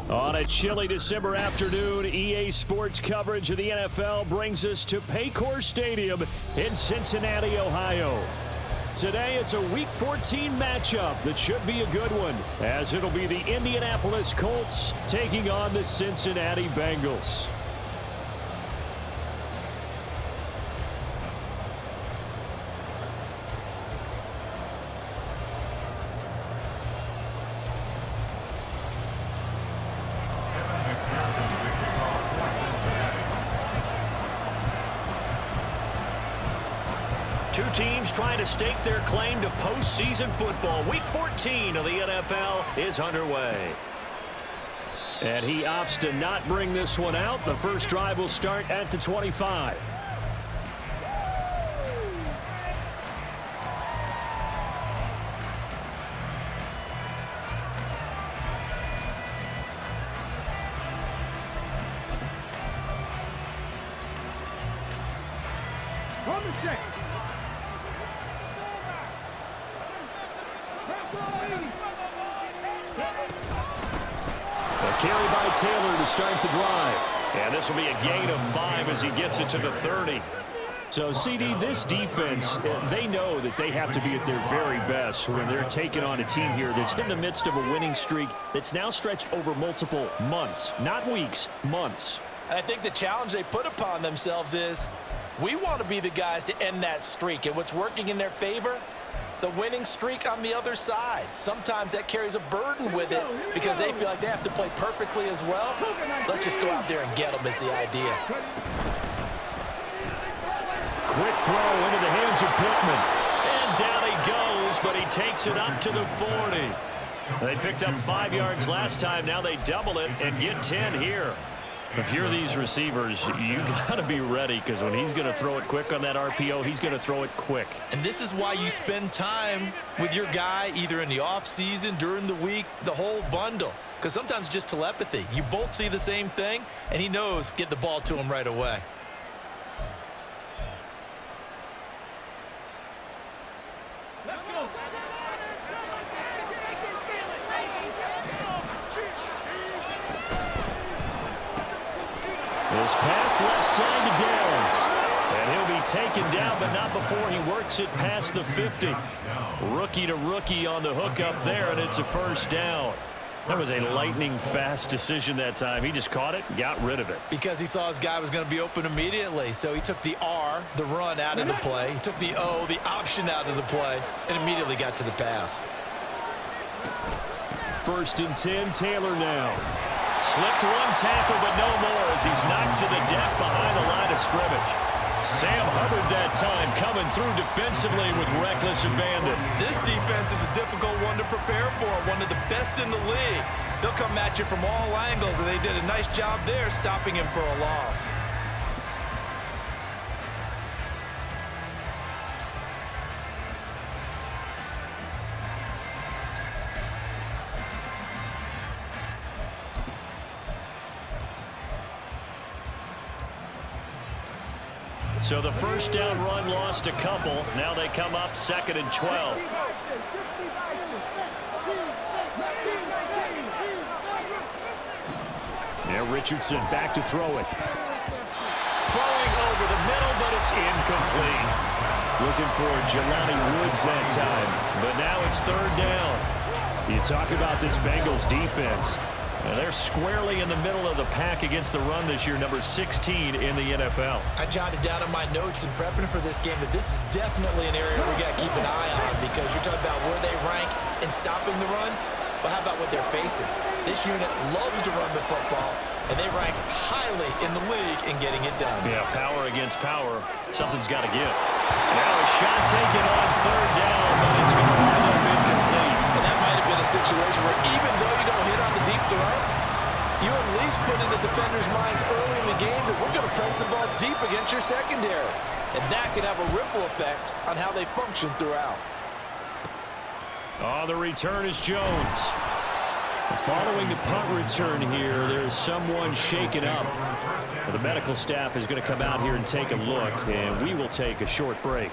On a chilly December afternoon, EA Sports coverage of the NFL brings us to Paycor Stadium in Cincinnati, Ohio. Today, it's a Week 14 matchup that should be a good one, as it'll be the Indianapolis Colts taking on the Cincinnati Bengals. Two teams trying to stake their claim to postseason football. Week 14 of the NFL is underway. And he opts to not bring this one out. The first drive will start at the 25. Carry by Taylor to start the drive. And this will be a gain of 5 as he gets it to the 30. So, CD, this defense, they know that they have to be at their very best when they're taking on a team here that's in the midst of a winning streak that's now stretched over multiple months, not weeks, months. And I think the challenge they put upon themselves is we want to be the guys to end that streak. And what's working in their favor? The winning streak on the other side. Sometimes that carries a burden with it because they feel like they have to play perfectly as well. Let's just go out there and get them is the idea. Quick throw into the hands of Pittman. And down he goes, but he takes it up to the 40. They picked up 5 yards last time. Now they double it and get 10 here. If you're these receivers, you got to be ready because when he's going to throw it quick on that RPO, he's going to throw it quick. And this is why you spend time with your guy either in the offseason, during the week, the whole bundle. Because sometimes it's just telepathy. You both see the same thing, and he knows get the ball to him right away. This pass left side to Downs. And he'll be taken down, but not before he works it past the 50. Rookie to rookie on the hook up there, and it's a first down. That was a lightning-fast decision that time. He just caught it and got rid of it. Because he saw his guy was going to be open immediately. So he took the R, the run, out of the play. He took the O, the option, out of the play, and immediately got to the pass. 1st and 10, Taylor now. Slipped one tackle, but no more as he's knocked to the deck behind the line of scrimmage. Sam Hubbard that time coming through defensively with reckless abandon. This defense is a difficult one to prepare for, one of the best in the league. They'll come at you from all angles, and they did a nice job there stopping him for a loss. So the first down run lost a couple. Now they come up 2nd and 12. Yeah, Richardson back to throw it. Throwing over the middle, but it's incomplete. Looking for Jelani Woods that time. But now it's 3rd down. You talk about this Bengals defense. They're squarely in the middle of the pack against the run this year, number 16 in the NFL. I jotted down in my notes in prepping for this game that this is definitely an area we got to keep an eye on because you're talking about where they rank in stopping the run. But how about what they're facing? This unit loves to run the football, and they rank highly in the league in getting it done. Yeah, power against power. Something's got to give. Now a shot taken on 3rd down, but it's going to wind up incomplete. And that might have been a situation where even though you don't hit on the deep throw, you at least put in the defenders' minds early in the game that we're going to press the ball deep against your secondary. And that can have a ripple effect on how they function throughout. Oh, the return is Jones. Following the punt return here, there's someone shaken up. The medical staff is going to come out here and take a look, and we will take a short break.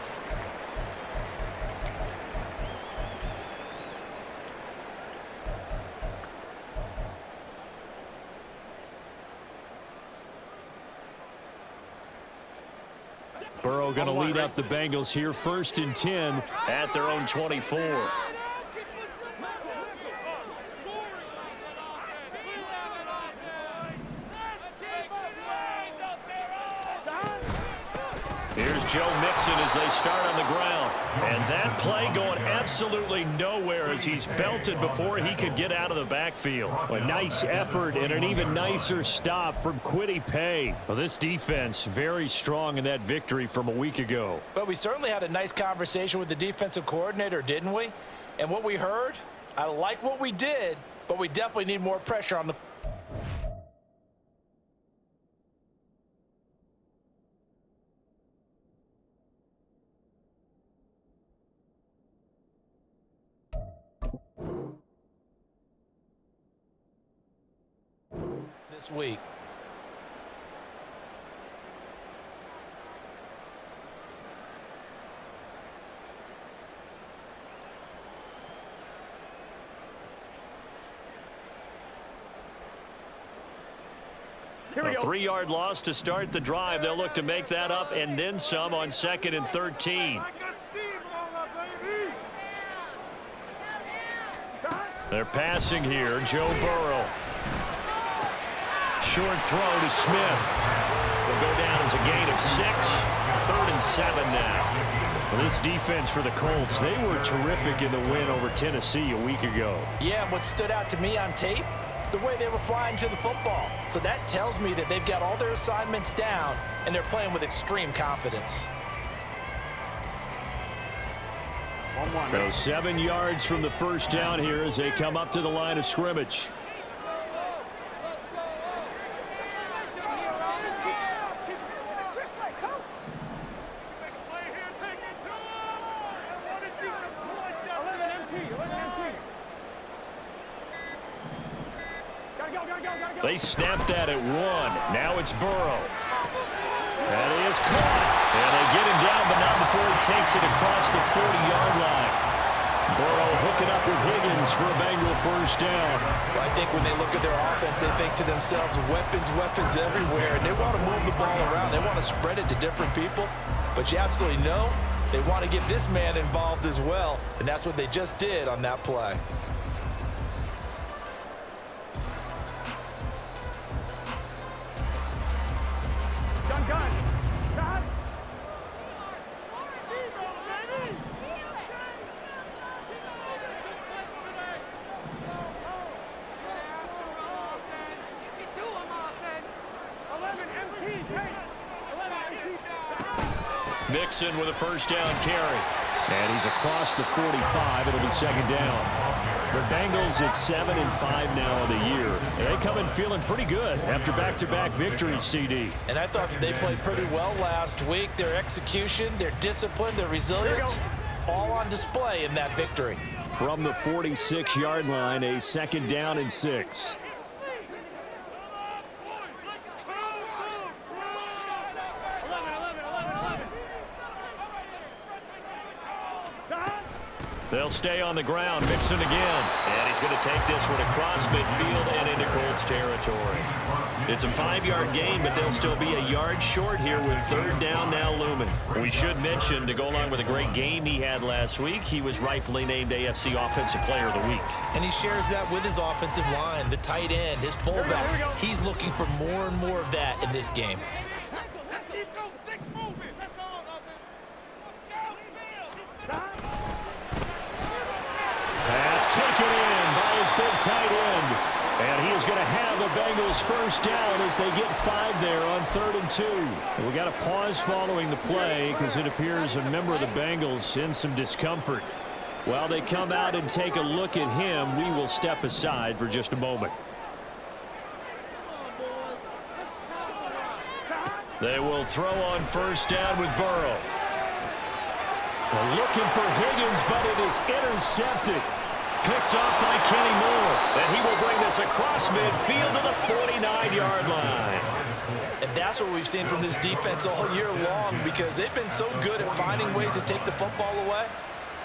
Burrow going to lead up the Bengals here, 1st and 10 at their own 24. Here's Joe Mixon as they start on the ground. And that play going absolutely nowhere as he's belted before he could get out of the backfield. A nice effort and an even nicer stop from Kwity Paye. Well, this defense very strong in that victory from a week ago. But we certainly had a nice conversation with the defensive coordinator, didn't we? And what we heard, I like what we did, but we definitely need more pressure on the... this week. A 3-yard loss to start the drive. They'll look to make that up and then some on 2nd and 13. They're passing here. Joe Burrow. Short throw to Smith. Will go down as a gain of 6. 3rd and 7 now. Well, this defense for the Colts, they were terrific in the win over Tennessee a week ago. Yeah, and what stood out to me on tape, the way they were flying to the football. So that tells me that they've got all their assignments down, and they're playing with extreme confidence. So 7 yards from the first down here as they come up to the line of scrimmage. They snapped that at 1. Now it's Burrow. That is caught. And they get him down, but not before he takes it across the 40-yard line. Burrow hooking up with Higgins for a Bengal first down. Well, I think when they look at their offense, they think to themselves, weapons, weapons everywhere. And they want to move the ball around. They want to spread it to different people. But you absolutely know they want to get this man involved as well. And that's what they just did on that play. Mixon with a first down carry. And he's across the 45. It'll be 2nd down. The Bengals at 7-5 now on the year. They come in feeling pretty good after back-to-back victories, CD. And I thought that they played pretty well last week. Their execution, their discipline, their resilience, all on display in that victory. From the 46-yard line, a 2nd down and 6. They'll stay on the ground. Mixon again. And he's going to take this one across midfield and into Colts territory. It's a 5-yard gain, but they'll still be a yard short here with 3rd down now looming. We should mention, to go along with a great game he had last week, he was rightfully named AFC Offensive Player of the Week. And he shares that with his offensive line, the tight end, his fullback. He's looking for more and more of that in this game. Taken in by his big tight end. And he is going to have the Bengals first down as they get 5 there on 3rd and 2. And we got a pause following the play because it appears a member of the Bengals in some discomfort. While they come out and take a look at him, we will step aside for just a moment. They will throw on first down with Burrow. They're looking for Higgins, but it is intercepted. Picked off by Kenny Moore. And he will bring this across midfield to the 49-yard line. And that's what we've seen from this defense all year long, because they've been so good at finding ways to take the football away.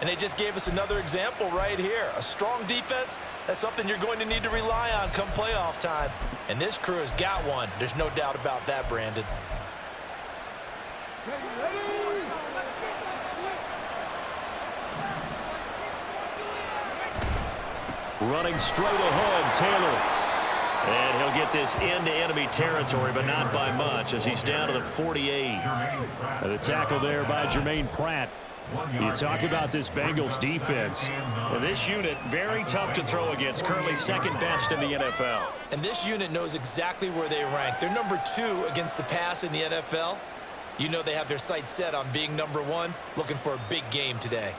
And they just gave us another example right here. A strong defense, that's something you're going to need to rely on come playoff time. And this crew has got one. There's no doubt about that, Brandon. Running straight ahead, Taylor. And he'll get this into enemy territory, but not by much as he's down to the 48. The tackle there by Jermaine Pratt. You talk about this Bengals defense. And this unit, very tough to throw against, currently second best in the NFL. And this unit knows exactly where they rank. They're number 2 against the pass in the NFL. You know they have their sights set on being number 1, looking for a big game today.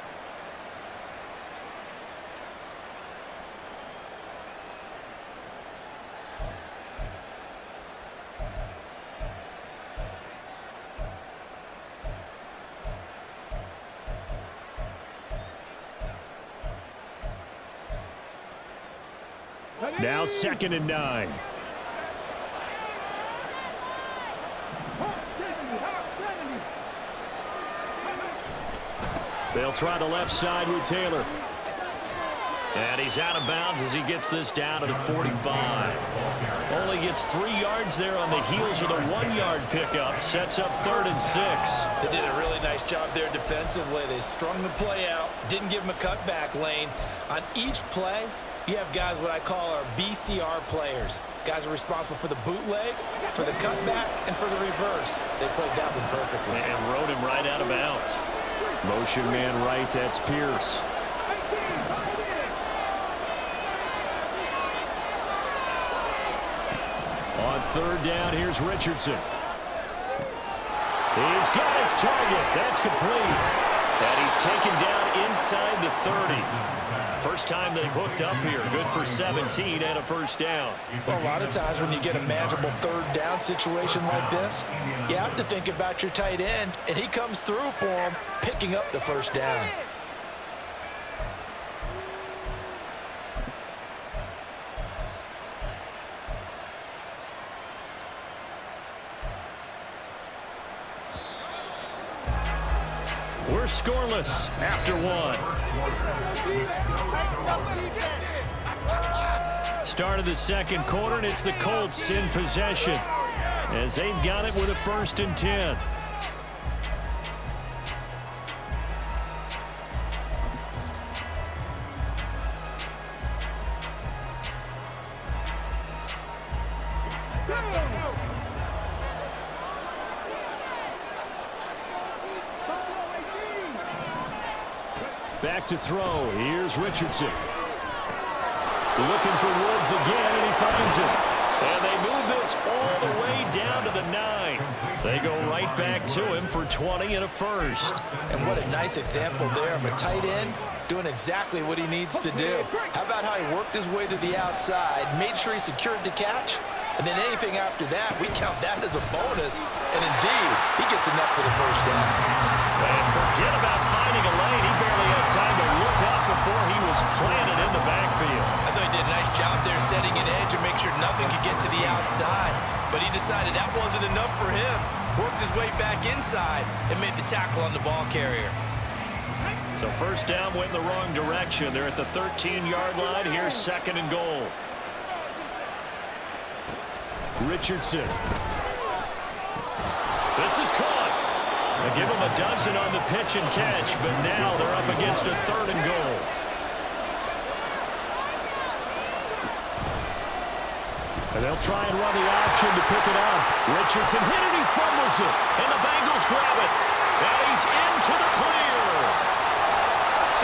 Now 2nd and 9. They'll try the left side with Taylor. And he's out of bounds as he gets this down to the 45. Only gets 3 yards there on the heels of the 1-yard pickup. Sets up 3rd and 6. They did a really nice job there defensively. They strung the play out, didn't give him a cutback lane. On each play, you have guys what I call our BCR players. Guys are responsible for the bootleg, for the cutback, and for the reverse. They played that one perfectly. And rode him right out of bounds. Motion man right, that's Pierce. On 3rd down, here's Richardson. He's got his target. That's complete. And he's taken down inside the 30. First time they've hooked up here. Good for 17 and a first down. Well, a lot of times when you get a manageable 3rd down situation like this, you have to think about your tight end, and he comes through for him, picking up the first down. We're scoreless after 1. Start of the 2nd quarter, and it's the Colts in possession as they've got it with a 1st and 10. Back to throw. Here's Richardson. Looking for Woods again, and he finds him. And they move this all the way down to the 9. They go right back to him for 20 and a first. And what a nice example there of a tight end doing exactly what he needs to do. How about how he worked his way to the outside, made sure he secured the catch, and then anything after that, we count that as a bonus. And indeed, he gets enough for the first down. And forget about finding a lane. He barely had time to look up before he was planted in the backfield. I thought he did a nice job there setting an edge and make sure nothing could get to the outside. But he decided that wasn't enough for him. Worked his way back inside and made the tackle on the ball carrier. So first down went in the wrong direction. They're at the 13-yard line. Here's 2nd and goal. Richardson. This is caught. They give him a dozen on the pitch and catch, but now they're up against a 3rd and goal. And they'll try and run the option to pick it up. Richardson hit it, he fumbles it. And the Bengals grab it. And he's into the clear.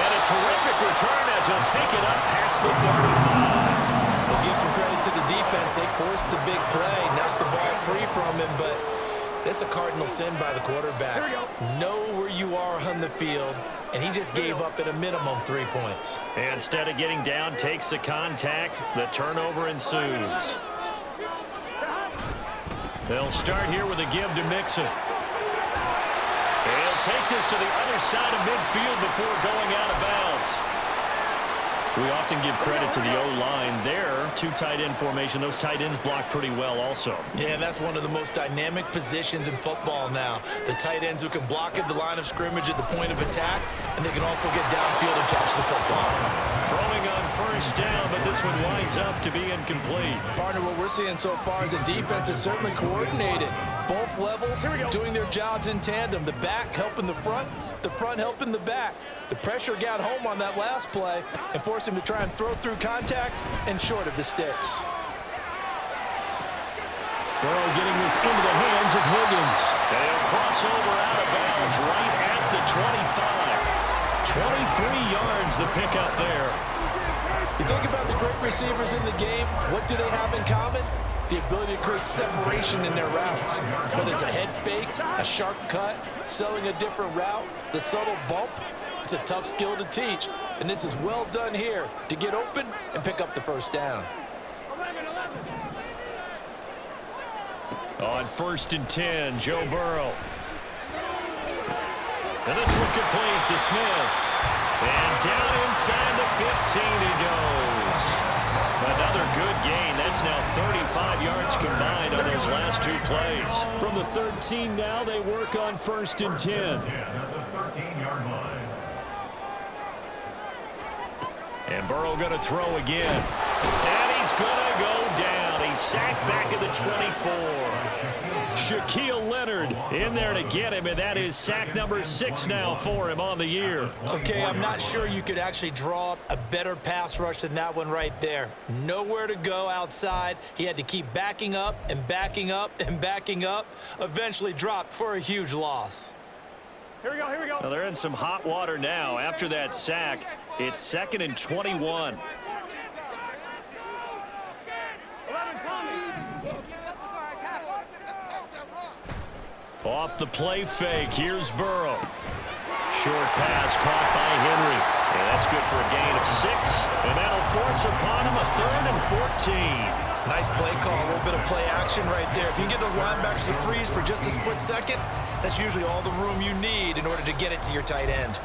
And a terrific return as he'll take it up past the 35. We'll give some credit to the defense. They forced the big play, knocked the ball free from him, but that's a cardinal sin by the quarterback. Know where you are on the field, and he just gave up at a minimum 3 points. And instead of getting down, takes the contact. The turnover ensues. They'll start here with a give to Mixon. He'll take this to the other side of midfield before going out of bounds. We often give credit to the O-line there. 2 tight end formation. Those tight ends block pretty well also. Yeah, that's one of the most dynamic positions in football now. The tight ends who can block at the line of scrimmage at the point of attack, and they can also get downfield and catch the football. Throwing on first down, but this one winds up to be incomplete. Partner, what we're seeing so far is a defense that's certainly coordinated. both levels doing their jobs in tandem. The back helping the front helping the back. The pressure got home on that last play and forced him to try and throw through contact and short of the sticks. Burrow getting this into the hands of Higgins. They'll cross over out of bounds right at the 25. 23 yards the pickup there. You think about the great receivers in the game, what do they have in common? The ability to create separation in their routes. Whether it's a head fake, a sharp cut, selling a different route, the subtle bump, it's a tough skill to teach. And this is well done here to get open and pick up the first down. On 1st and 10, Joe Burrow. And this one complete to Smith. And down inside the 15 he goes. Another good gain. That's now 35 yards combined on those last two plays. From the 13 now, they work on 1st and 10. And Burrow going to throw again. And he's going to go down. He's sacked back at the 24. Shaquille Leonard in there to get him, and that is sack number 6 now for him on the year. Okay, I'm not sure you could actually draw up a better pass rush than that one right there. Nowhere to go outside. He had to keep backing up and backing up and backing up. Eventually dropped for a huge loss. Here we go. Well, they're in some hot water now. After that sack, it's 2nd and 21. Off the play fake, here's Burrow. Short pass caught by Henry. And that's good for a gain of 6. And that'll force upon him a 3rd and 14. Nice play call, a little bit of play action right there. If you can get those linebackers to freeze for just a split second, that's usually all the room you need in order to get it to your tight end.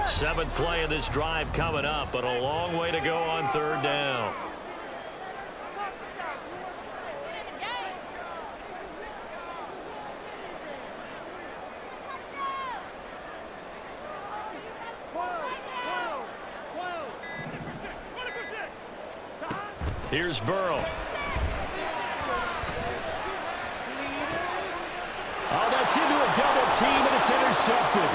Seventh play of this drive coming up, but a long way to go on 3rd down. Here's Burrow. Oh, that's into a double team, and it's intercepted.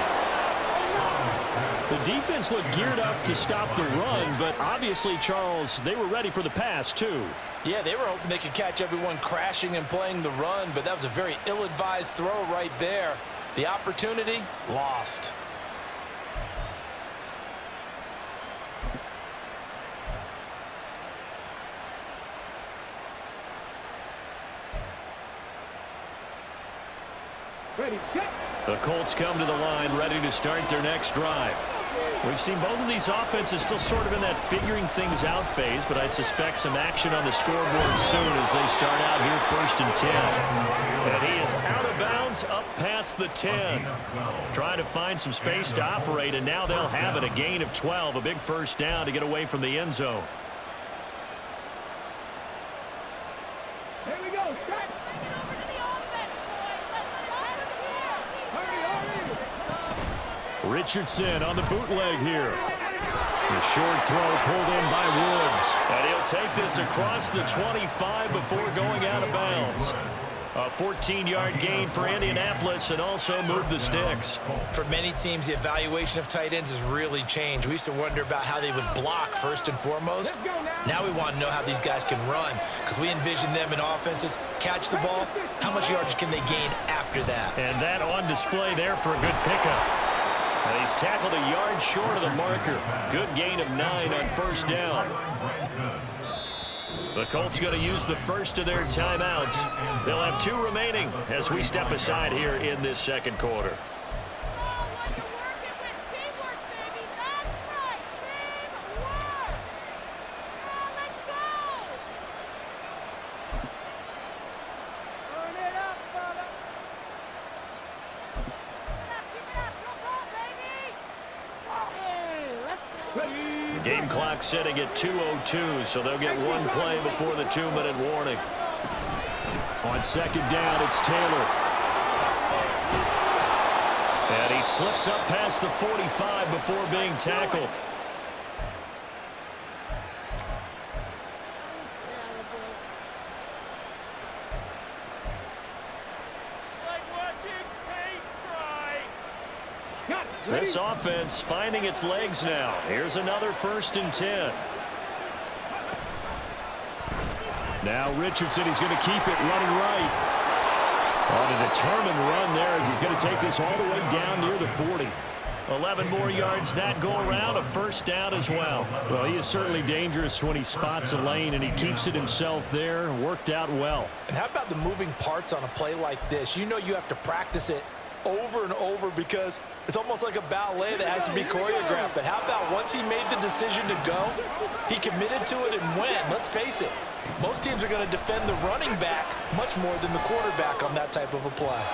The defense looked geared up to stop the run, but obviously, Charles, they were ready for the pass, too. Yeah, they were hoping they could catch everyone crashing and playing the run, but that was a very ill-advised throw right there. The opportunity, lost. The Colts come to the line ready to start their next drive. We've seen both of these offenses still sort of in that figuring things out phase, but I suspect some action on the scoreboard soon as they start out here 1st and 10. And he is out of bounds up past the 10. Trying to find some space to operate, and now they'll have it, a gain of 12, a big first down to get away from the end zone. Richardson on the bootleg here. The short throw pulled in by Woods. And he'll take this across the 25 before going out of bounds. A 14-yard gain for Indianapolis and also move the sticks. For many teams, the evaluation of tight ends has really changed. We used to wonder about how they would block first and foremost. Now we want to know how these guys can run, because we envision them in offenses catch the ball. How much yardage can they gain after that? And that on display there for a good pickup. And he's tackled a yard short of the marker. Good gain of 9 on 1st down. The Colts going to use the first of their timeouts. They'll have 2 remaining as we step aside here in this 2nd quarter. Game clock setting at 2:02, so they'll get 1 play before the 2-minute warning. On 2nd down, it's Taylor. And he slips up past the 45 before being tackled. This offense finding its legs now. Here's another 1st and 10. Now Richardson, he's going to keep it running right. On a determined run there as he's going to take this all the way down near the 40. 11 more yards that go around, a 1st down as well. Well, he is certainly dangerous when he spots a lane, and he keeps it himself there. Worked out well. And how about the moving parts on a play like this? You know you have to practice it over and over because it's almost like a ballet that has to be choreographed. But how about once he made the decision to go, he committed to it and went. Let's face it, most teams are going to defend the running back much more than the quarterback on that type of a play.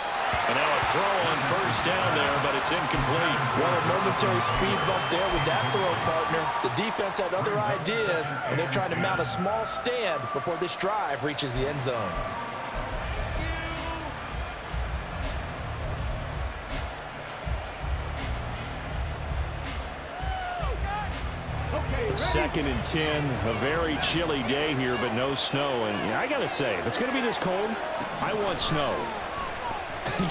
And now a throw on 1st down there, but it's incomplete. Well, a momentary speed bump there with that throw, partner. The defense had other ideas, and they're trying to mount a small stand before this drive reaches the end zone. Second and 10, a very chilly day here, but no snow. And I got to say, if it's going to be this cold, I want snow.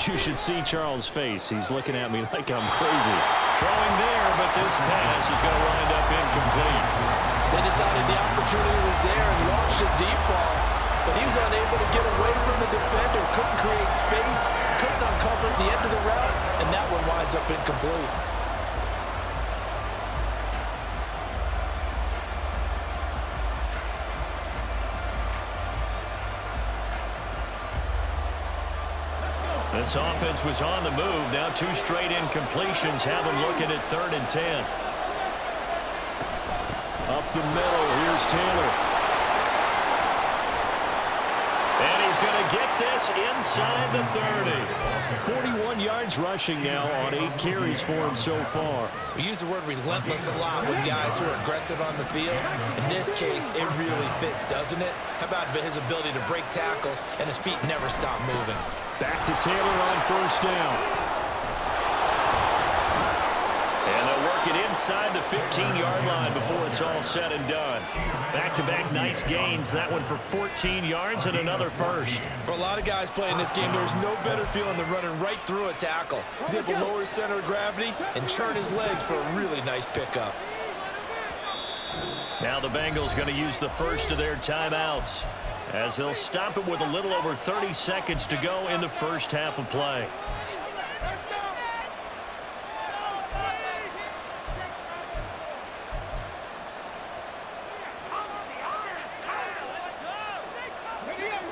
You should see Charles' face. He's looking at me like I'm crazy. Throwing there, but this pass is going to wind up incomplete. They decided the opportunity was there and launched a deep ball, but he was unable to get away from the defender, couldn't create space, couldn't uncover the end of the route, and that one winds up incomplete. This offense was on the move. Now 2 straight incompletions have them looking at 3rd and 10. Up the middle, here's Taylor. And he's going to get this inside the 30. 41 yards rushing now on 8 carries for him so far. We use the word relentless a lot with guys who are aggressive on the field. In this case, it really fits, doesn't it? How about his ability to break tackles and his feet never stop moving? Back to Taylor on 1st down. And they'll work it inside the 15-yard line before it's all said and done. Back-to-back nice gains. That one for 14 yards and another 1st. For a lot of guys playing this game, there's no better feeling than running right through a tackle. He's able to lower his center of gravity and churn his legs for a really nice pickup. Now the Bengals going to use the first of their timeouts, as they'll stop it with a little over 30 seconds to go in the first half of play.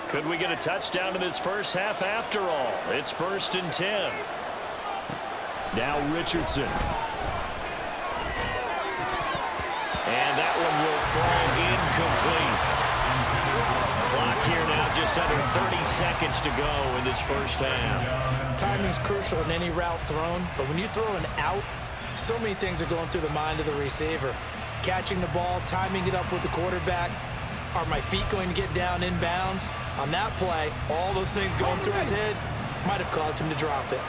Could we get a touchdown in this first half after all? It's 1st and 10. Now Richardson. And that one will fall incomplete. Clock here now just under 30 seconds to go in this first half. Timing's crucial in any route thrown, but when you throw an out, so many things are going through the mind of the receiver. Catching the ball, timing it up with the quarterback. Are my feet going to get down inbounds? On that play, all those things going through his head might have caused him to drop it.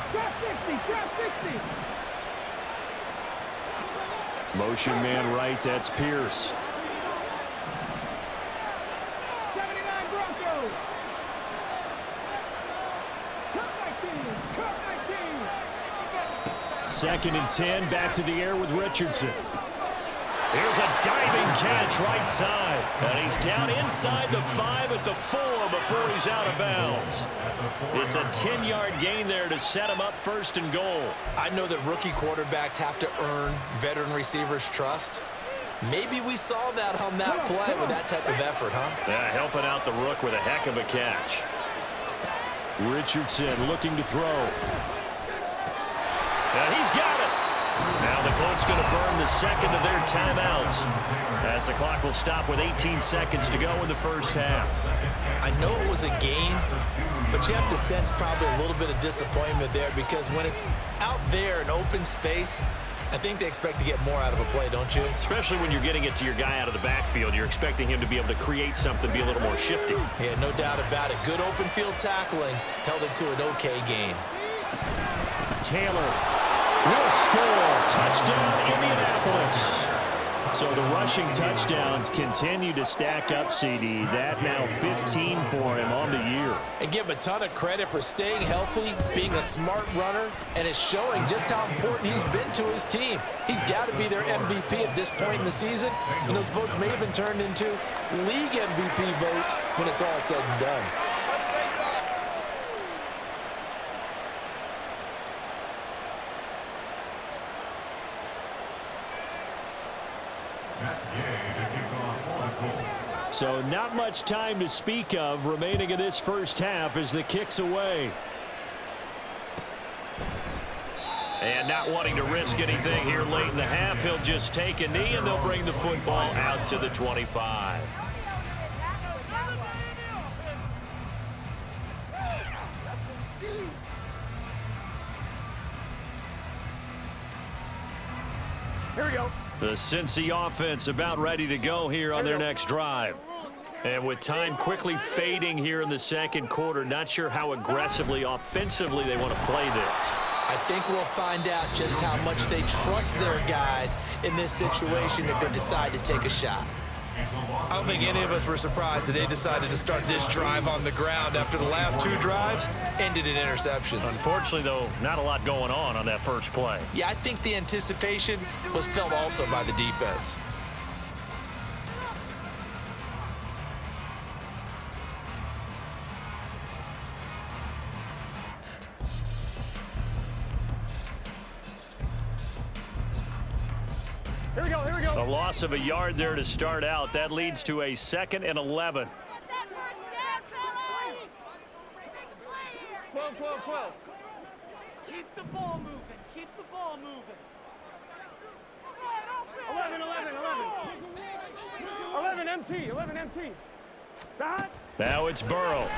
Motion man right, that's Pierce. Second and 10, back to the air with Richardson. Here's a diving catch right side. And he's down inside the 5 at the 4 before he's out of bounds. It's a 10-yard gain there to set him up 1st and goal. I know that rookie quarterbacks have to earn veteran receivers' trust. Maybe we saw that on that play with that type of effort, huh? Yeah, helping out the rook with a heck of a catch. Richardson looking to throw. And he's got it. Now the Colts going to burn the second of their timeouts, as the clock will stop with 18 seconds to go in the first half. I know it was a gain, but you have to sense probably a little bit of disappointment there, because when it's out there in open space, I think they expect to get more out of a play, don't you? Especially when you're getting it to your guy out of the backfield. You're expecting him to be able to create something, be a little more shifty. Yeah, no doubt about it. Good open field tackling held it to an okay gain. Taylor will score. Touchdown, Indianapolis. So the rushing touchdowns continue to stack up, CD. That now 15 for him on the year. And give him a ton of credit for staying healthy, being a smart runner, and it's showing just how important he's been to his team. He's got to be their MVP at this point in the season, and those votes may even turn into league MVP votes when it's all said and done. So not much time to speak of remaining in this first half as the kick's away. And not wanting to risk anything here late in the half, he'll just take a knee and they'll bring the football out to the 25. Here we go. The Cincy offense about ready to go here on their next drive. And with time quickly fading here in the second quarter, not sure how aggressively, offensively they want to play this. I think we'll find out just how much they trust their guys in this situation if they decide to take a shot. I don't think any of us were surprised that they decided to start this drive on the ground after the last two drives ended in interceptions. Unfortunately, though, not a lot going on that first play. Yeah, I think the anticipation was felt also by the defense. Here we go, here we go. A loss of a yard there to start out. That leads to a 2nd and 11. 12. Keep the ball moving. Keep the ball moving. 11 MT. Now it's Burrow.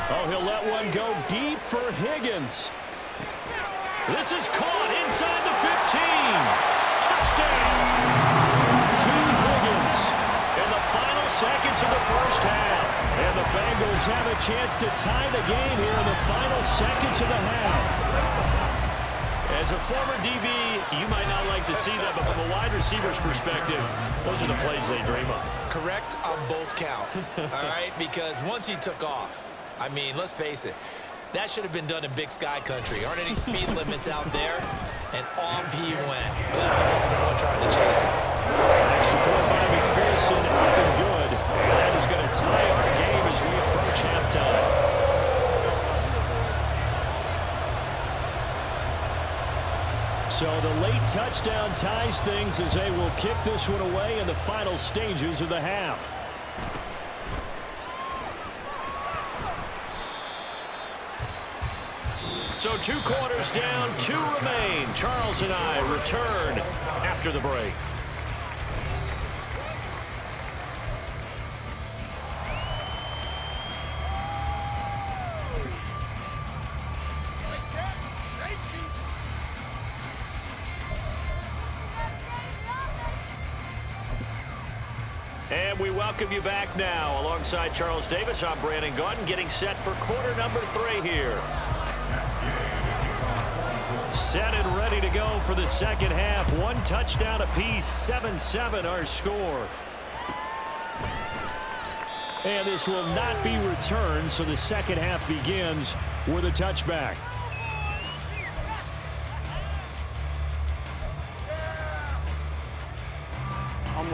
Oh, he'll let one go deep for Higgins. This is caught inside the 15. Touchdown! T. Higgins in the final seconds of the first half. And the Bengals have a chance to tie the game here in the final seconds of the half. As a former DB, you might not like to see that, but from a wide receiver's perspective, those are the plays they dream of. Correct on both counts, all right? Because once he took off, I mean, let's face it, that should have been done in Big Sky country. Aren't any speed limits out there? And off he went. Glad I wasn't the one trying to chase him. Extra point by McPherson, up and good. That is going to tie our game as we approach halftime. So the late touchdown ties things as they will kick this one away in the final stages of the half. So 2 quarters down, 2 remain. Charles and I return after the break. And we welcome you back now. Alongside Charles Davis, I'm Brandon Gaudin, getting set for quarter number 3 here. Set and ready to go for the second half. 1 touchdown apiece, 7-7 our score. And this will not be returned, so the second half begins with a touchback.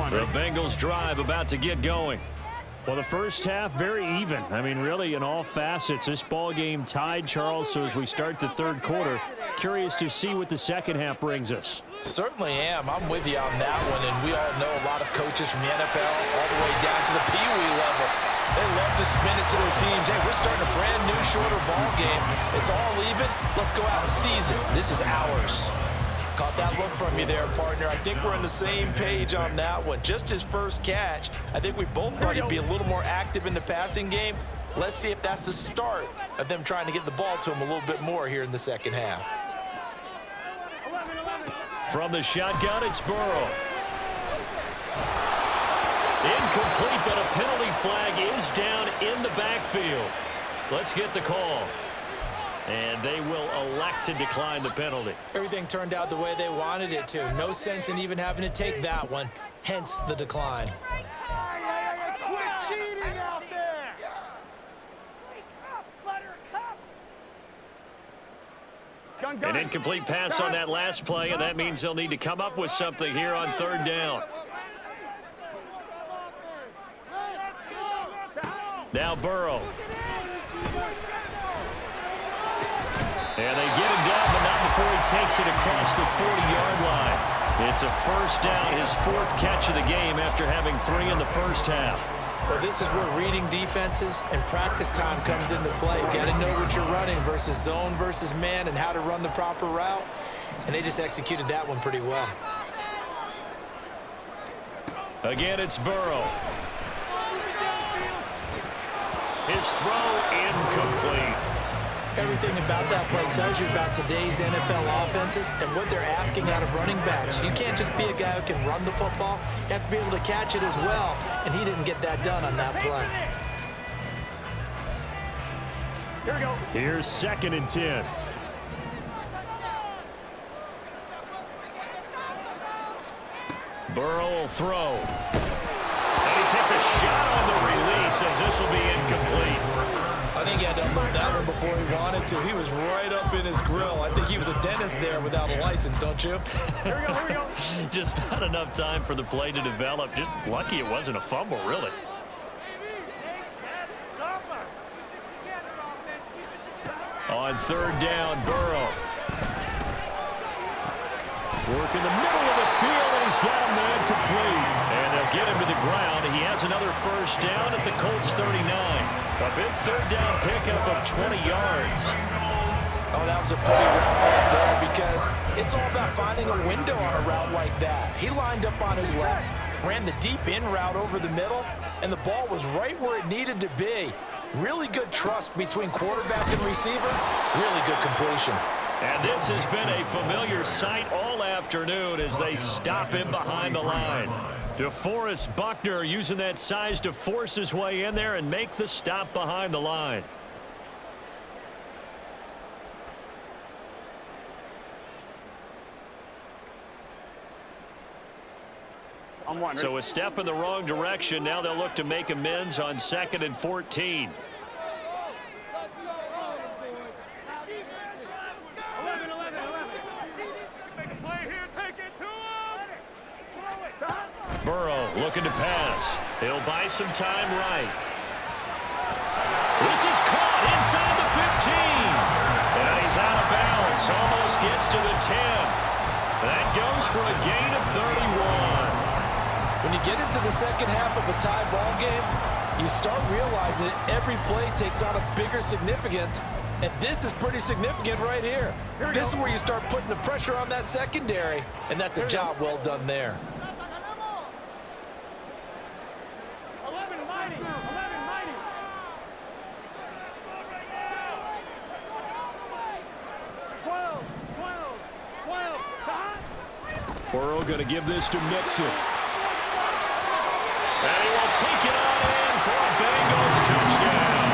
The Bengals drive about to get going. Well, the first half, very even. I mean, really, in all facets, this ball game tied, Charles. So as we start the third quarter, curious to see what the second half brings us. Certainly am. I'm with you on that one, and we all know a lot of coaches from the NFL all the way down to the Pee Wee level. They love to spin it to their teams. Hey, we're starting a brand new, shorter ball game. It's all even. Let's go out and seize it. This is ours. Caught that look from you there, partner. I think we're on the same page on that one. Just his first catch. I think we both thought he'd be a little more active in the passing game. Let's see if that's the start of them trying to get the ball to him a little bit more here in the second half. From the shotgun, it's Burrow. Incomplete, but a penalty flag is down in the backfield. Let's get the call. And they will elect to decline the penalty. Everything turned out the way they wanted it to. No sense in even having to take that one, hence the decline. Quit cheating out there! Wake up, Buttercup! An incomplete pass on that last play, and that means they'll need to come up with something here on third down. Now Burrow. And they get him down, but not before he takes it across the 40-yard line. It's a first down, his fourth catch of the game after having 3 in the first half. Well, this is where reading defenses and practice time comes into play. Got to know what you're running versus zone versus man and how to run the proper route. And they just executed that one pretty well. Again, it's Burrow. His throw incomplete. Everything about that play tells you about today's NFL offenses and what they're asking out of running backs. You can't just be a guy who can run the football. You have to be able to catch it as well, and he didn't get that done on that play. Here we go. Here's 2nd and 10. Burrow will throw. And he takes a shot on the release as this will be incomplete. I think he had to unload that one before he wanted to. He was right up in his grill. I think he was a dentist there without a license, don't you? Here we go, here we go. Just not enough time for the play to develop. Just lucky it wasn't a fumble, really. On third down, Burrow. Working the middle of the field, and he's got a man complete. And they'll get him to the ground. He has another first down at the Colts 39. A big third down pickup of 20 yards. Oh, that was a pretty route right there because it's all about finding a window on a route like that. He lined up on his left, ran the deep in route over the middle, and the ball was right where it needed to be. Really good trust between quarterback and receiver. Really good completion. And this has been a familiar sight all afternoon as they stop him behind the line. DeForest Buckner using that size to force his way in there and make the stop behind the line. So a step in the wrong direction. Now they'll look to make amends on 2nd and 14. Burrow looking to pass. He'll buy some time right. This is caught inside the 15. And he's out of bounds. Almost gets to the 10. That goes for a gain of 31. When you get into the second half of a tie ball game, you start realizing that every play takes on a bigger significance. And this is pretty significant right here. This is where you start putting the pressure on that secondary. And that's a job well done there. Burrow going to give this to Mixon. And he will take it on in for a Bengals touchdown.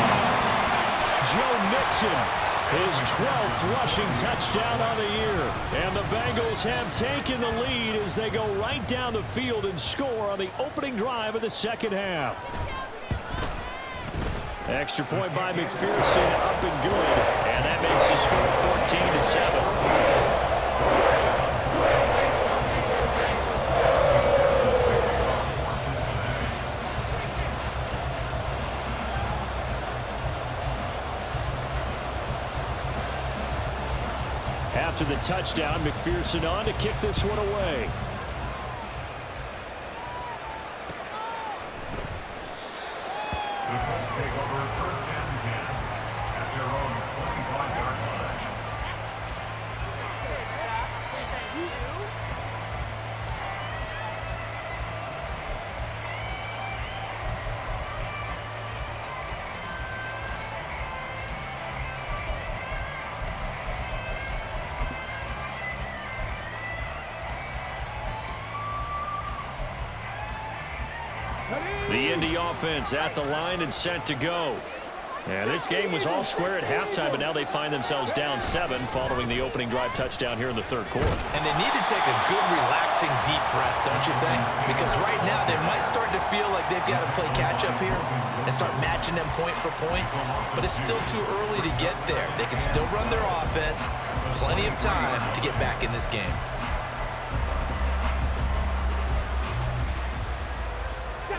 Joe Mixon, his 12th rushing touchdown on the year. And the Bengals have taken the lead as they go right down the field and score on the opening drive of the second half. Extra point by McPherson, up and good. And that makes the score 14-7. After the touchdown, McPherson on to kick this one away. The Colts take over first and 10 at their own 25-yard line. The Indy offense at the line and set to go. Yeah, this game was all square at halftime, but now they find themselves down 7 following the opening drive touchdown here in the third quarter. And they need to take a good, relaxing, deep breath, don't you think? Because right now they might start to feel like they've got to play catch-up here and start matching them point for point, but it's still too early to get there. They can still run their offense. Plenty of time to get back in this game.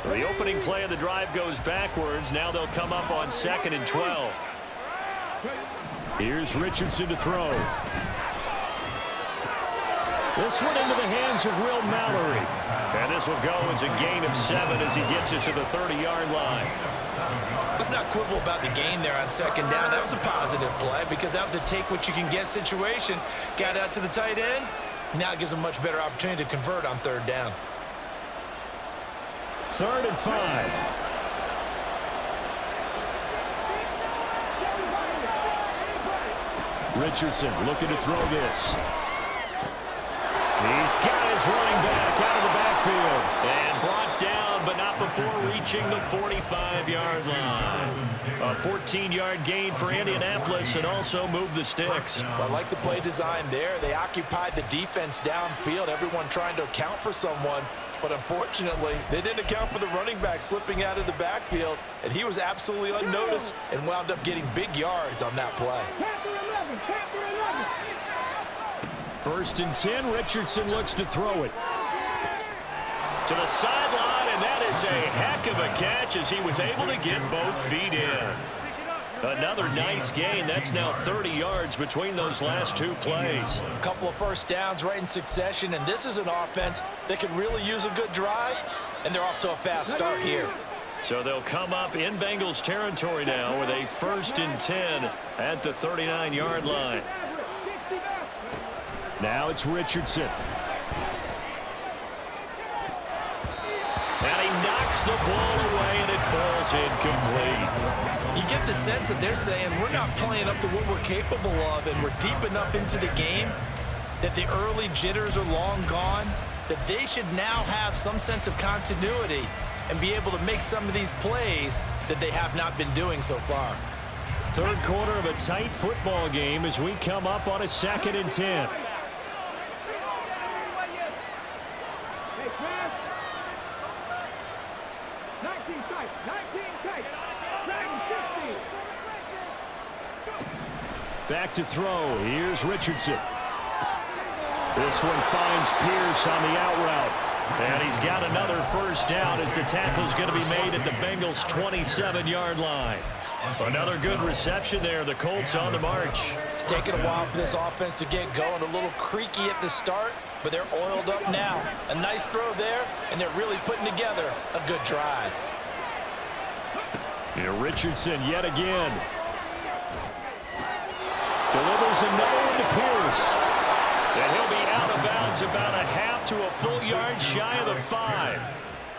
So the opening play of the drive goes backwards. Now they'll come up on 2nd and 12. Here's Richardson to throw. This one into the hands of Will Mallory. And this will go as a gain of 7 as he gets it to the 30-yard line. Let's not quibble about the gain there on 2nd down. That was a positive play because that was a take-what-you-can-get situation. Got out to the tight end. Now it gives a much better opportunity to convert on 3rd down. 3rd and 5. Richardson looking to throw this. He's got his running back out of the backfield. And brought down, but not before reaching the 45-yard line. A 14-yard gain for Indianapolis and also moved the sticks. Well, I like the play design there. They occupied the defense downfield, everyone trying to account for someone. But unfortunately, they didn't account for the running back slipping out of the backfield, and he was absolutely unnoticed and wound up getting big yards on that play. 1st and 10. Richardson looks to throw it. To the sideline, and that is a heck of a catch as he was able to get both feet in. Another nice gain. That's now 30 yards between those last 2 plays. A couple of first downs right in succession, and this is an offense that could really use a good drive, and they're off to a fast start here. So they'll come up in Bengals territory now with a 1st and 10 at the 39-yard line. Now it's Richardson. And he knocks the ball away, and it falls incomplete. You get the sense that they're saying we're not playing up to what we're capable of, and we're deep enough into the game that the early jitters are long gone, that they should now have some sense of continuity and be able to make some of these plays that they have not been doing so far. 3rd quarter of a tight football game as we come up on a 2nd and 10. Back to throw. Here's Richardson. This one finds Pierce on the out route. And he's got another 1st down as the tackle's going to be made at the Bengals' 27-yard line. Another good reception there. The Colts on the march. It's taken a while for this offense to get going. A little creaky at the start, but they're oiled up now. A nice throw there, and they're really putting together a good drive. Here Richardson yet again. Delivers another one to Pierce. And he'll be out of bounds about a half to a full yard shy of the 5.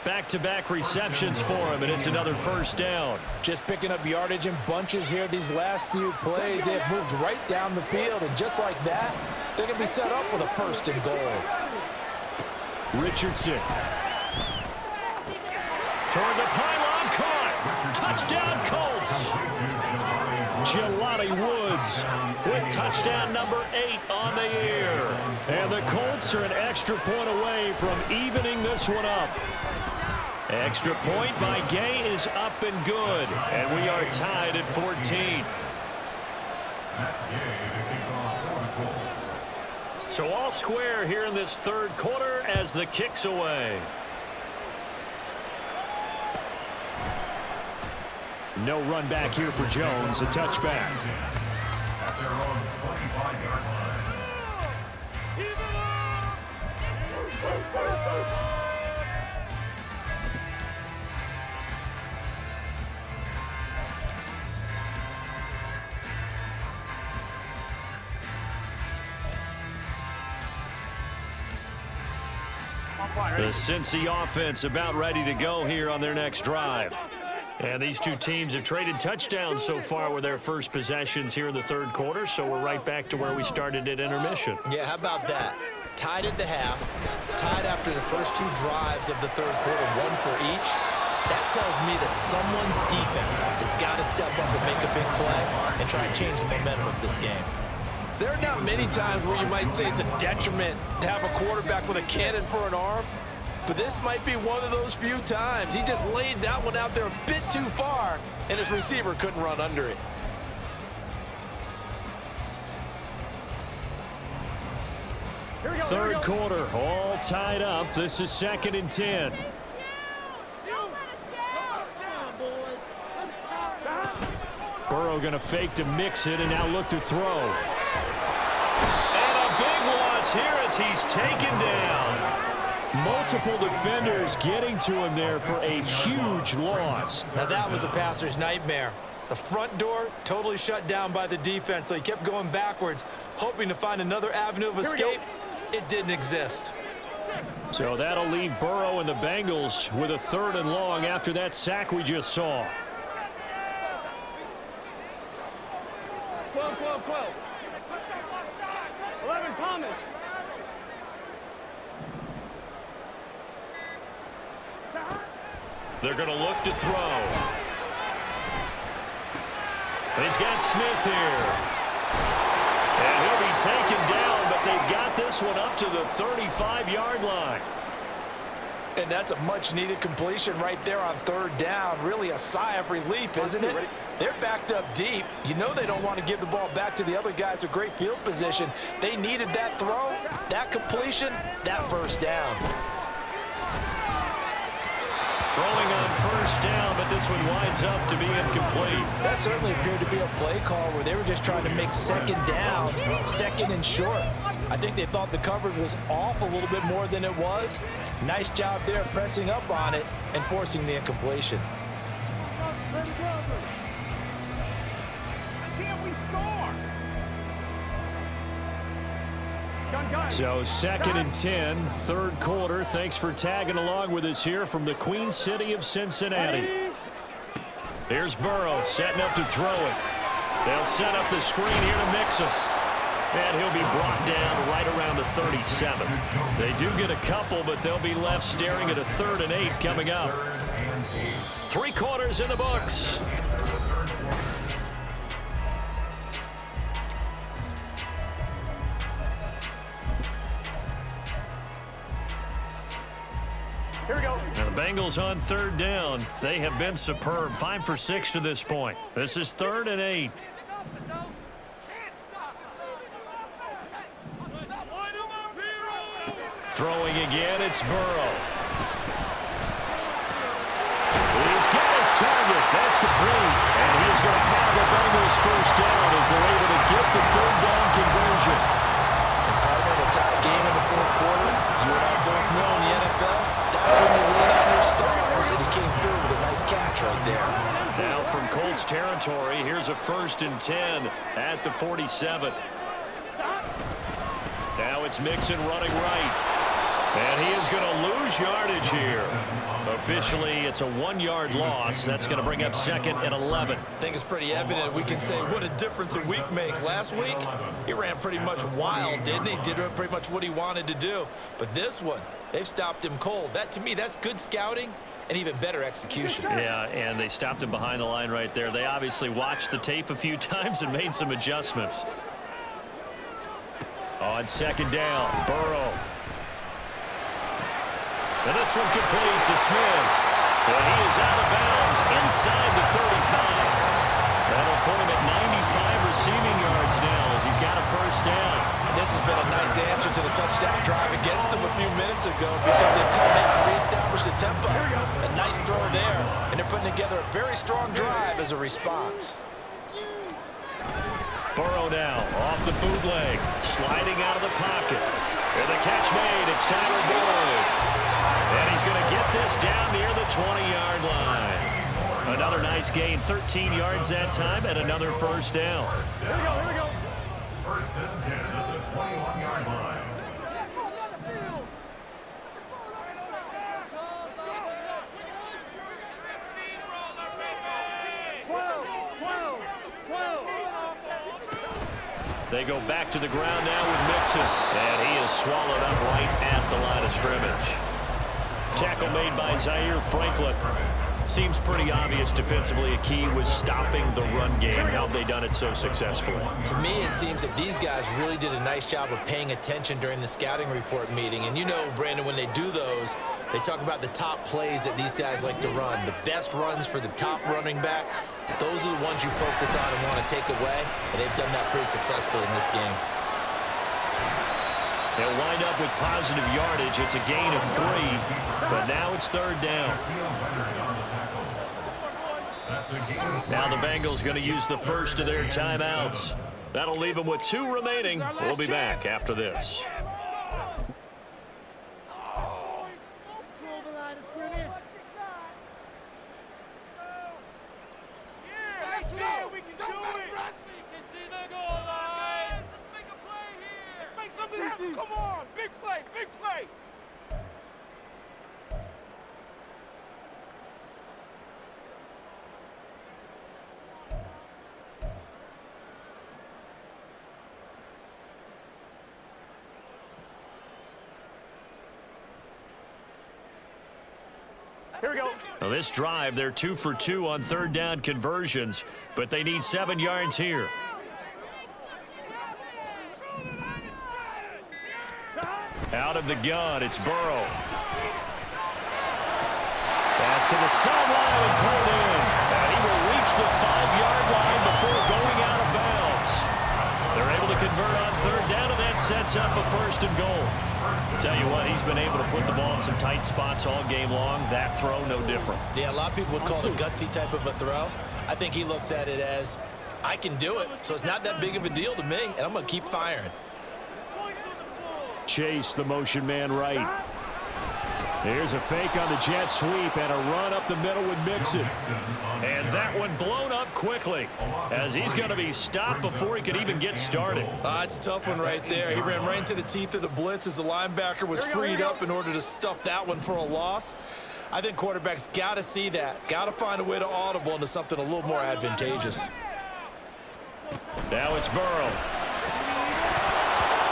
Back-to-back receptions for him, and it's another 1st down. Just picking up yardage in bunches here these last few plays. They have moved right down the field, and just like that, they're going to be set up with a 1st and goal. Richardson. Toward the pylon, caught. Touchdown, Colts. Jelani Woods with touchdown number 8 on the year. And the Colts are an extra point away from evening this one up. Extra point by Gay is up and good. And we are tied at 14. So all square here in this 3rd quarter as the kick's away. No run back here for Jones. A touchback. At their own 25-yard line. The Cincy offense about ready to go here on their next drive. And these two teams have traded touchdowns so far with their first possessions here in the 3rd quarter, so we're right back to where we started at intermission. Yeah, how about that? Tied at the half, tied after the first 2 drives of the 3rd quarter, 1 for each. That tells me that someone's defense has got to step up and make a big play and try and change the momentum of this game. There are not many times where you might say it's a detriment to have a quarterback with a cannon for an arm, but this might be one of those few times. He just laid that one out there a bit too far, and his receiver couldn't run under it. Third quarter, all tied up. This is 2nd and 10. Burrow going to fake to mix it and now look to throw. And a big loss here as he's taken down. Multiple defenders getting to him there for a huge loss. Now that was a passer's nightmare. The front door totally shut down by the defense, so he kept going backwards, hoping to find another avenue of escape. It didn't exist. So that'll leave Burrow and the Bengals with a 3rd and long after that sack we just saw. 12, 12, 12. 11 Thomas. They're going to look to throw. He's got Smith here. And he'll be taken down, but they've got this one up to the 35-yard line. And that's a much-needed completion right there on 3rd down. Really a sigh of relief, isn't it? They're backed up deep. You know they don't want to give the ball back to the other guys with great field position. They needed that throw, that completion, that 1st down. Throwing on 1st down, but this one winds up to be incomplete. That certainly appeared to be a play call where they were just trying to make 2nd down, 2nd and short. I think they thought the coverage was off a little bit more than it was. Nice job there pressing up on it and forcing the incompletion. Can't we score? So 2nd and 10, 3rd quarter. Thanks for tagging along with us here from the Queen City of Cincinnati. Here's Burrow setting up to throw it. They'll set up the screen here to mix him. And he'll be brought down right around the 37. They do get a couple, but they'll be left staring at a 3rd and 8 coming up. 3 quarters in the books. Here we go. Now the Bengals on 3rd down. They have been superb. 5 for 6 to this point. This is 3rd and 8. Throwing again, it's Burrow. He's got his target. That's complete. And he's going to have the Bengals 1st down as they're able to get the 3rd down conversion. And partner, the tie game in the 4th quarter, you and I both know in the NFL, that's when you lean on your stars, and he came through with a nice catch right there. Now from Colts territory, here's a 1st and 10 at the 47. Now it's Mixon running right. And he is going to lose yardage here. Officially, it's a 1-yard loss. That's going to bring up 2nd and 11. I think it's pretty evident. We can say what a difference a week makes. Last week, he ran pretty much wild, didn't he? Did pretty much what he wanted to do. But this one, they've stopped him cold. That, to me, that's good scouting and even better execution. Yeah, and they stopped him behind the line right there. They obviously watched the tape a few times and made some adjustments. On 2nd down, Burrow. And this one complete to Smith. And he is out of bounds inside the 35. That'll put him at 95 receiving yards now as he's got a 1st down. This has been a nice answer to the touchdown drive against him a few minutes ago because they've come out and reestablished the tempo. A nice throw there, and they're putting together a very strong drive as a response. Burrow now off the bootleg, sliding out of the pocket. And the catch made, it's Tyler Boyd. And he's going to get this down near the 20-yard line. Another nice gain, 13 yards that time, and another 1st down. Here we go, here we go. 1st and 10 at the 21-yard line. They go back to the ground now with Mixon. And he is swallowed up right at the line of scrimmage. Tackle made by Zaire Franklin. Seems pretty obvious defensively. A key was stopping the run game. How have they done it so successfully? To me, it seems that these guys really did a nice job of paying attention during the scouting report meeting. And you know, Brandon, when they do those, they talk about the top plays that these guys like to run, the best runs for the top running back. Those are the ones you focus on and want to take away, and they've done that pretty successfully in this game. They'll wind up with positive yardage. It's a gain of 3, but now it's third down. Now the Bengals going to use the first of their timeouts. That'll leave them with 2 remaining. We'll be back after this. Come on, big play, big play. Here we go. Now this drive, they're 2 for 2 on third down conversions, but they need 7 yards here. Out of the gun, it's Burrow. Pass to the sideline and pulled in. And he will reach the 5-yard line before going out of bounds. They're able to convert on third down, and that sets up a 1st and goal. Tell you what, he's been able to put the ball in some tight spots all game long. That throw, no different. Yeah, a lot of people would call it a gutsy type of a throw. I think he looks at it as, I can do it, so it's not that big of a deal to me, and I'm going to keep firing. Chase, the motion man right. Here's a fake on the jet sweep and a run up the middle with Mixon. And that one blown up quickly as he's going to be stopped before he could even get started. It's a tough one right there. He ran right into the teeth of the blitz as the linebacker was freed up in order to stuff that one for a loss. I think quarterbacks got to see that. Got to find a way to audible into something a little more advantageous. Now it's Burrow.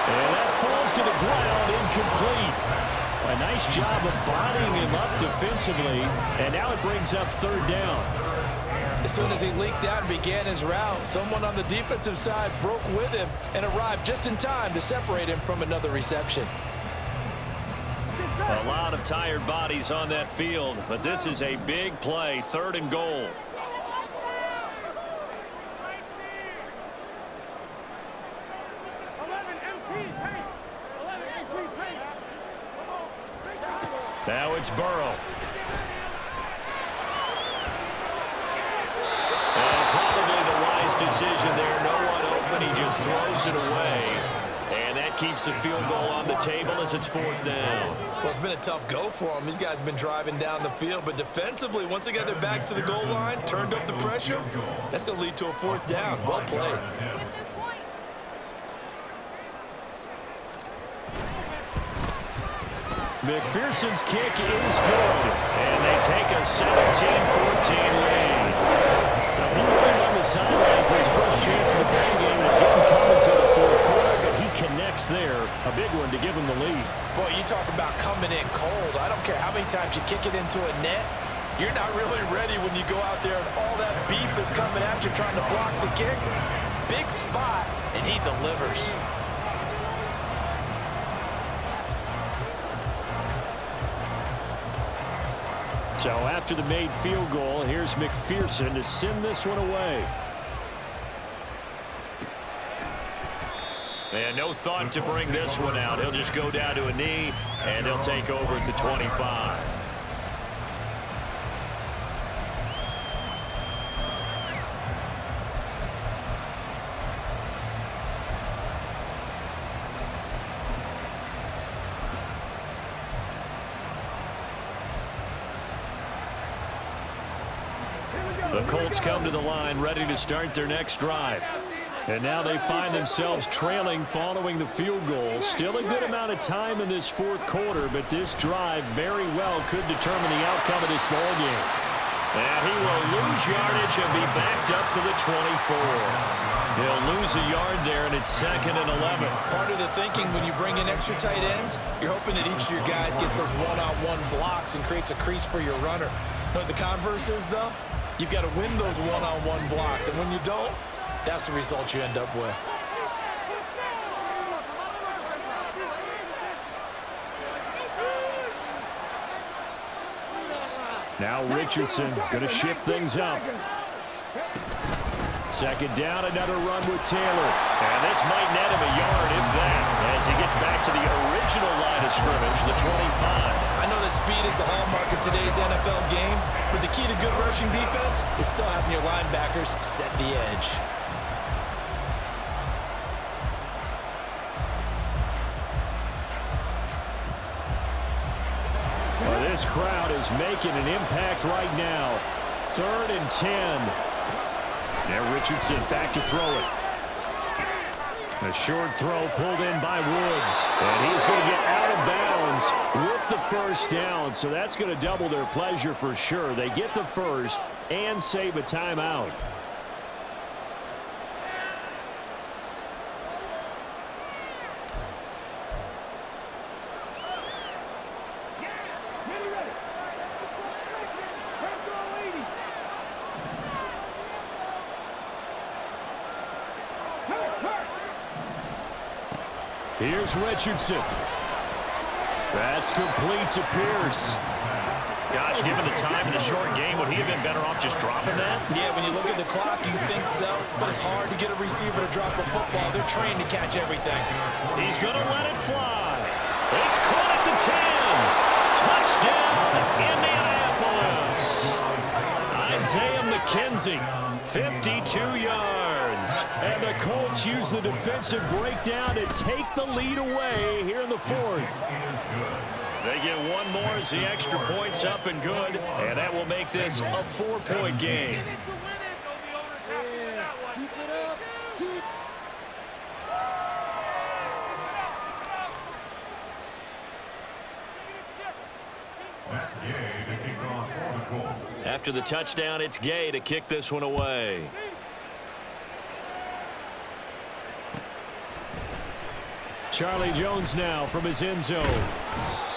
And that falls to the ground, incomplete. A nice job of bodying him up defensively, and now it brings up third down. As soon as he leaked out and began his route, someone on the defensive side broke with him and arrived just in time to separate him from another reception. A lot of tired bodies on that field, but this is a big play, 3rd and goal. Now it's Burrow. And probably the wise decision there. No one open. He just throws it away. And that keeps the field goal on the table as it's 4th down. Well, it's been a tough go for them. These guys have been driving down the field. But defensively, once they got their backs to the goal line, turned up the pressure, that's going to lead to a 4th down. Well played. McPherson's kick is good. And they take a 17-14 lead. So he went on the sideline for his first chance in the ball game. It didn't come until the 4th quarter, but he connects there. A big one to give him the lead. Boy, you talk about coming in cold. I don't care how many times you kick it into a net. You're not really ready when you go out there and all that beef is coming at you trying to block the kick. Big spot, and he delivers. So after the made field goal, here's McPherson to send this one away. And no thought to bring this one out. He'll just go down to a knee, and they'll take over at the 25. The Colts come to the line ready to start their next drive. And now they find themselves trailing following the field goal. Still a good amount of time in this 4th quarter, but this drive very well could determine the outcome of this ball game. And he will lose yardage and be backed up to the 24. He'll lose a yard there, and it's 2nd and 11. Part of the thinking when you bring in extra tight ends, you're hoping that each of your guys gets those one-on-one blocks and creates a crease for your runner. But the converse is, though, you've got to win those one-on-one blocks. And when you don't, that's the result you end up with. Now Richardson going to shift things up. 2nd down, another run with Taylor. And this might net him a yard, if that, as he gets back to the original line of scrimmage, the 25. I know that speed is the hallmark of today's NFL game, but the key to good rushing defense is still having your linebackers set the edge. Well, this crowd is making an impact right now. 3rd and 10. Now Richardson back to throw it. A short throw pulled in by Woods. And he's going to get out of bounds with the 1st down. So that's going to double their pleasure for sure. They get the 1st and save a timeout. Here's Richardson. That's complete to Pierce. Gosh, given the time in the short game, would he have been better off just dropping that? Yeah, when you look at the clock, you think so, but it's hard to get a receiver to drop a football. They're trained to catch everything. He's going to let it fly. It's caught at the 10. Touchdown, Indianapolis. Isaiah McKenzie, 52 yards. And the Colts use the defensive breakdown to take the lead away here in the 4th. They get one more as the extra point's up and good, and that will make this a 4-point game. Keep it up. Keep. Gay to kick off for the Colts. After the touchdown, it's Gay to kick this one away. Charlie Jones now from his end zone.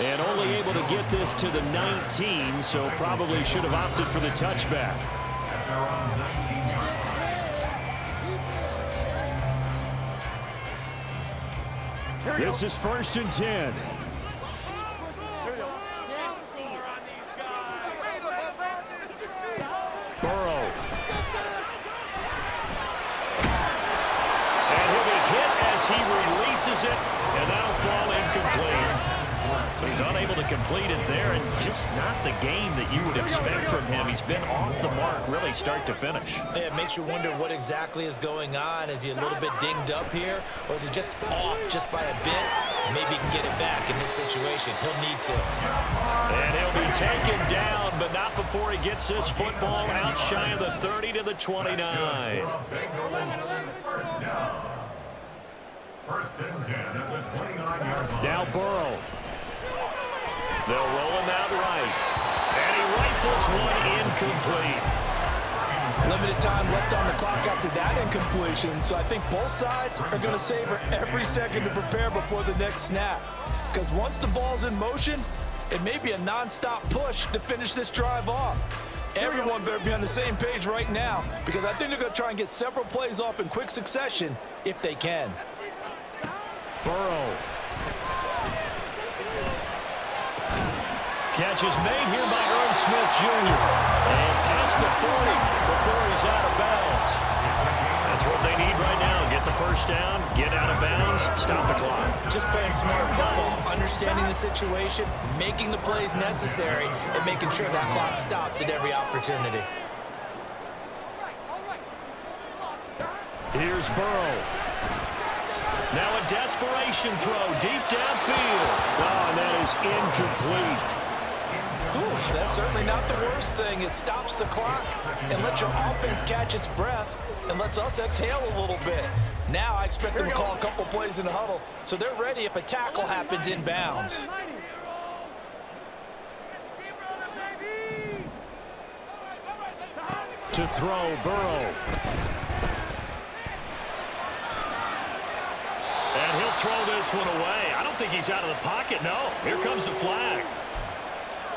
And only able to get this to the 19, so probably should have opted for the touchback. At their own 19 yard line. This is 1st and 10. Burrow. And he'll be hit as he releases it, and that'll fall incomplete. So he's unable to complete it there, and just not the game that you would expect from him. He's been off the mark really start to finish. Yeah, it makes you wonder what exactly is going on. Is he a little bit dinged up here, or is it just off just by a bit? Maybe he can get it back in this situation. He'll need to. And he'll be taken down, but not before he gets this football out shy of the 30 to the 29. First down. 1st and 10 at the 29-yard line. Now Burrow. They'll roll him out right. And he rifles one incomplete. Limited time left on the clock after that incompletion, so I think both sides are going to savor every second to prepare before the next snap. Because once the ball's in motion, it may be a non-stop push to finish this drive off. Everyone better be on the same page right now, because I think they're going to try and get several plays off in quick succession if they can. Burrow. Catch is made here by Irv Smith Jr. And past the 40 before he's out of bounds. That's what they need right now. Get the 1st down, get out of bounds, stop the clock. Just playing smart football, understanding the situation, making the plays necessary, and making sure that clock stops at every opportunity. Here's Burrow. Now a desperation throw deep downfield. Oh, and that is incomplete. Ooh, that's certainly not the worst thing. It stops the clock and lets your offense catch its breath and lets us exhale a little bit. Now I expect them to call a couple plays in the huddle, so they're ready if a tackle happens in bounds. To throw, Burrow. And he'll throw this one away. I don't think he's out of the pocket, no. Here comes the flag.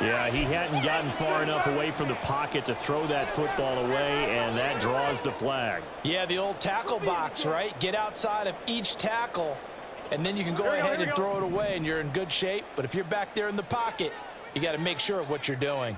Yeah, he hadn't gotten far enough away from the pocket to throw that football away, and that draws the flag. Yeah, the old tackle box, right? Get outside of each tackle, and then you can go ahead and throw it away, and you're in good shape. But if you're back there in the pocket, you got to make sure of what you're doing.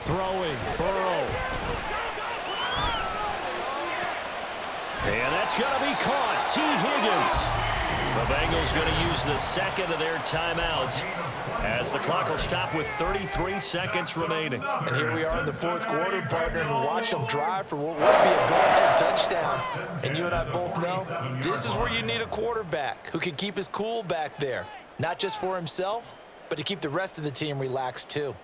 Throwing, Burrow. And that's going to be caught. T. Higgins. The Bengals going to use the second of their timeouts as the clock will stop with 33 seconds remaining. And here we are in the fourth quarter, partner, and watch them drive for what would be a go-ahead touchdown. And you and I both know this is where you need a quarterback who can keep his cool back there, not just for himself, but to keep the rest of the team relaxed too.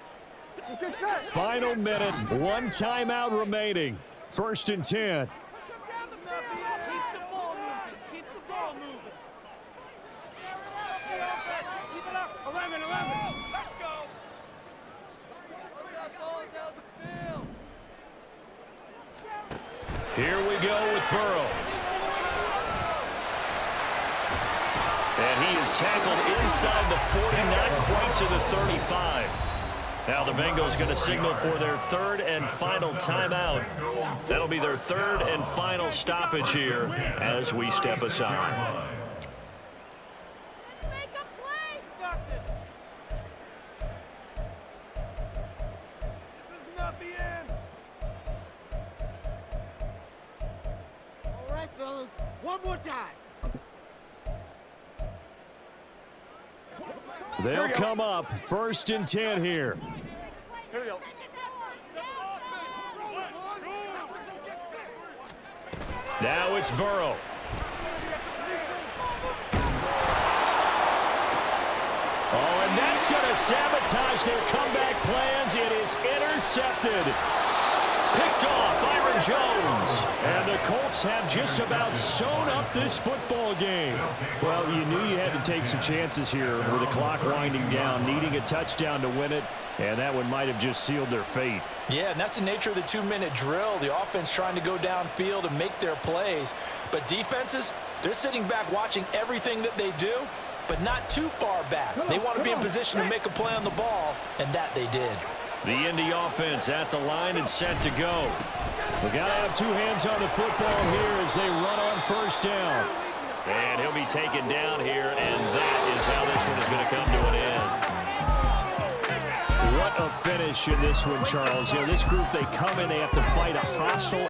Final minute, one timeout remaining. 1st and 10. Keep the ball moving. Keep the ball moving. Keep it up. 11. Let's go. Put that ball down the field. Here we go with Burrow. And he is tackled inside the 40, not quite to the 35. Now the Bengals going to signal for their third and final timeout. That'll be their third and final stoppage here as we step aside. Make a play. Got this. This is not the end. All right, fellas, one more time. They'll come up 1st and 10 here. Here we go. Now it's Burrow. Oh, and that's going to sabotage their comeback plans. It is intercepted. Picked off Byron Jones. And the Colts have just about sewn up this football game. Well, you knew you had to take some chances here with the clock winding down, needing a touchdown to win it, and that one might have just sealed their fate. Yeah, and that's the nature of the 2-minute drill. The offense trying to go downfield and make their plays. But defenses, they're sitting back watching everything that they do, but not too far back. They want to be in position to make a play on the ball, and that they did. The Indy offense at the line and set to go. We got to have two hands on the football here as they run on 1st down. And he'll be taken down here, and that is how this one is going to come to an end. What a finish in this one, Charles. You know, this group, they come in, they have to fight a hostile